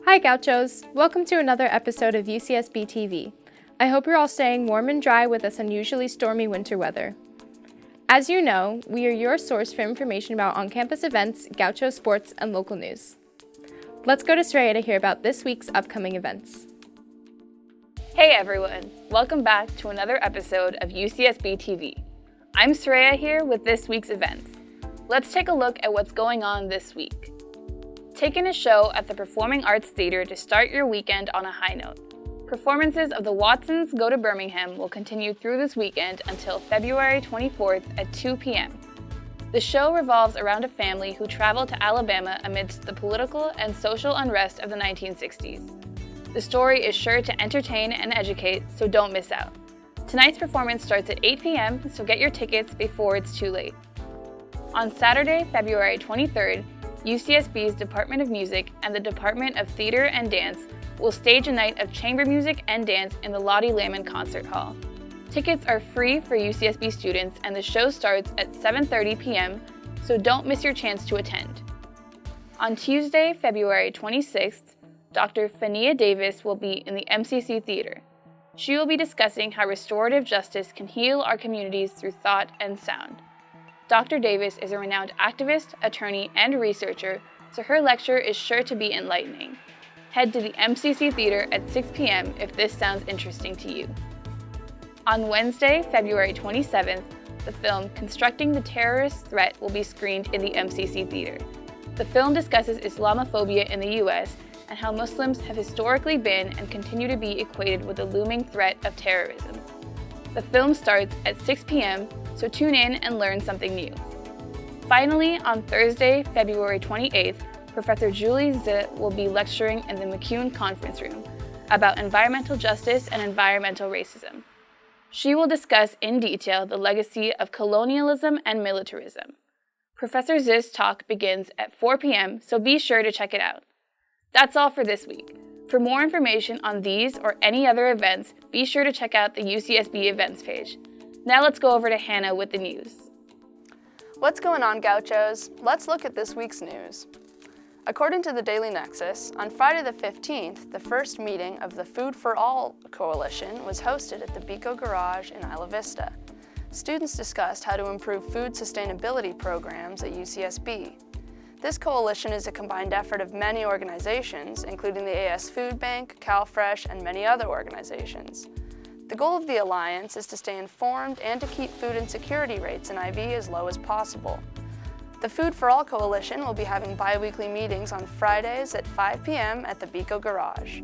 Hi Gauchos! Welcome to another episode of UCSB TV. I hope you're all staying warm and dry with this unusually stormy winter weather. As you know, we are your source for information about on-campus events, Gaucho sports, and local news. Let's go to Sreya to hear about this week's upcoming events. Hey everyone! Welcome back to another episode of UCSB TV. I'm Sreya here with this week's events. Let's take a look at what's going on this week. Take in a show at the Performing Arts Theater to start your weekend on a high note. Performances of The Watsons Go to Birmingham will continue through this weekend until February 24th at 2 p.m. The show revolves around a family who traveled to Alabama amidst the political and social unrest of the 1960s. The story is sure to entertain and educate, so don't miss out. Tonight's performance starts at 8 p.m., so get your tickets before it's too late. On Saturday, February 23rd, UCSB's Department of Music and the Department of Theater and Dance will stage a night of chamber music and dance in the Lottie Lehman Concert Hall. Tickets are free for UCSB students and the show starts at 7:30 p.m., so don't miss your chance to attend. On Tuesday, February 26th, Dr. Fania Davis will be in the MCC Theater. She will be discussing how restorative justice can heal our communities through thought and sound. Dr. Davis is a renowned activist, attorney, and researcher, so her lecture is sure to be enlightening. Head to the MCC Theater at 6 p.m. if this sounds interesting to you. On Wednesday, February 27th, the film Constructing the Terrorist Threat will be screened in the MCC Theater. The film discusses Islamophobia in the U.S. and how Muslims have historically been and continue to be equated with the looming threat of terrorism. The film starts at 6 p.m., so tune in and learn something new. Finally, on Thursday, February 28th, Professor Julie Zh will be lecturing in the McCune Conference Room about environmental justice and environmental racism. She will discuss in detail the legacy of colonialism and militarism. Professor Zh's talk begins at 4 p.m., so be sure to check it out. That's all for this week. For more information on these or any other events, be sure to check out the UCSB events page. Now let's go over to Hannah with the news. What's going on, Gauchos? Let's look at this week's news. According to the Daily Nexus, on Friday the 15th, the first meeting of the Food for All Coalition was hosted at the Bico Garage in Isla Vista. Students discussed how to improve food sustainability programs at UCSB. This coalition is a combined effort of many organizations, including the AS Food Bank, CalFresh, and many other organizations. The goal of the alliance is to stay informed and to keep food insecurity rates in IB as low as possible. The Food for All Coalition will be having bi-weekly meetings on Fridays at 5 p.m. at the Bico Garage.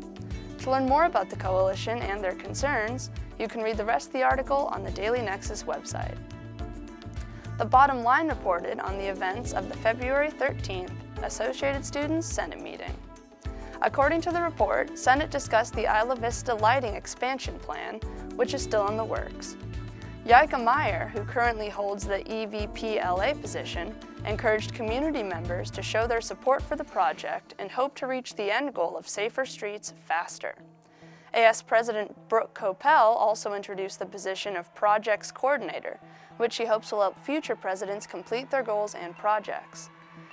To learn more about the coalition and their concerns, you can read the rest of the article on the Daily Nexus website. The Bottom Line reported on the events of the February 13th Associated Students Senate meeting. According to the report, Senate discussed the Isla Vista lighting expansion plan, which is still in the works. Yaika Meyer, who currently holds the EVP-LA position, encouraged community members to show their support for the project and hope to reach the end goal of safer streets faster. AS President Brooke Coppell also introduced the position of Projects Coordinator, which she hopes will help future presidents complete their goals and projects.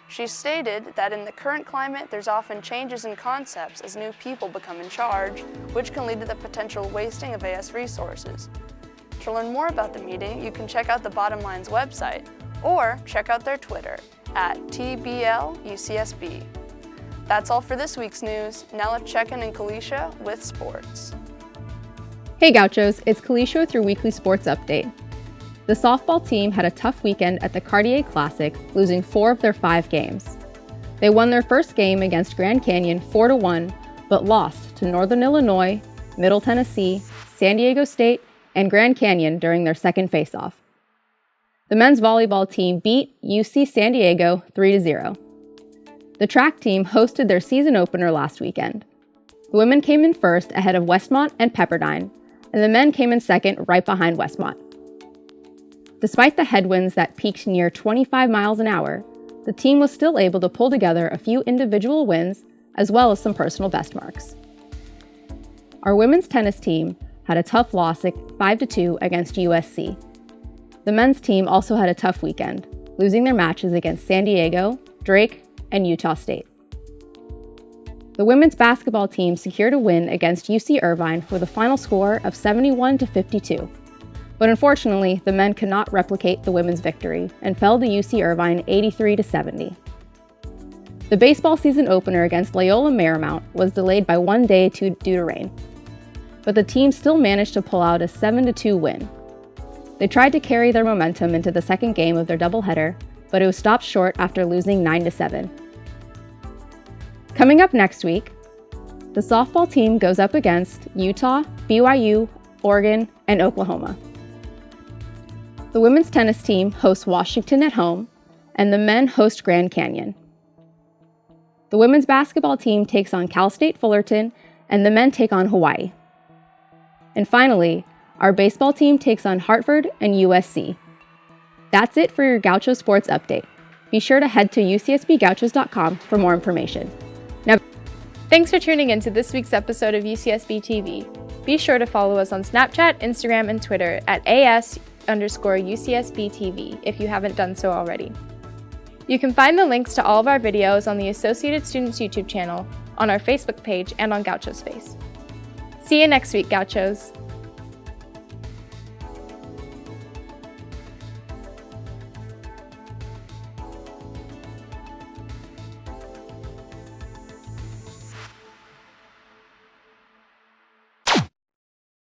She stated that in the current climate, there's often changes in concepts as new people become in charge, which can lead to the potential wasting of AS resources. To learn more about the meeting, you can check out the Bottom Line's website or check out their Twitter at TBLUCSB. That's all for this week's news. Now let's check in Kalisha with sports. Hey Gauchos, it's Kalisha with your weekly sports update. The softball team had a tough weekend at the Cartier Classic, losing 4 of their 5 games. They won their first game against Grand Canyon 4-1, but lost to Northern Illinois, Middle Tennessee, San Diego State, and Grand Canyon during their second face-off. The men's volleyball team beat UC San Diego 3-0. The track team hosted their season opener last weekend. The women came in first ahead of Westmont and Pepperdine, and the men came in second right behind Westmont. Despite the headwinds that peaked near 25 miles an hour, the team was still able to pull together a few individual wins as well as some personal best marks. Our women's tennis team had a tough loss at 5-2 against USC. The men's team also had a tough weekend, losing their matches against San Diego, Drake, and Utah State. The women's basketball team secured a win against UC Irvine with a final score of 71-52. But unfortunately, the men could not replicate the women's victory and fell to UC Irvine 83-70. The baseball season opener against Loyola Marymount was delayed by 1 day due to rain. But the team still managed to pull out a 7-2 win. They tried to carry their momentum into the second game of their doubleheader, but it was stopped short after losing 9-7. Coming up next week, the softball team goes up against Utah, BYU, Oregon, and Oklahoma. The women's tennis team hosts Washington at home, and the men host Grand Canyon. The women's basketball team takes on Cal State Fullerton, and the men take on Hawaii. And finally, our baseball team takes on Hartford and USC. That's it for your Gaucho Sports Update. Be sure to head to ucsbgauchos.com for more information. Now, thanks for tuning in to this week's episode of UCSB TV. Be sure to follow us on Snapchat, Instagram, and Twitter at AS_UCSB TV if you haven't done so already. You can find the links to all of our videos on the Associated Students YouTube channel, on our Facebook page, and on Gaucho Space. See you next week, Gauchos!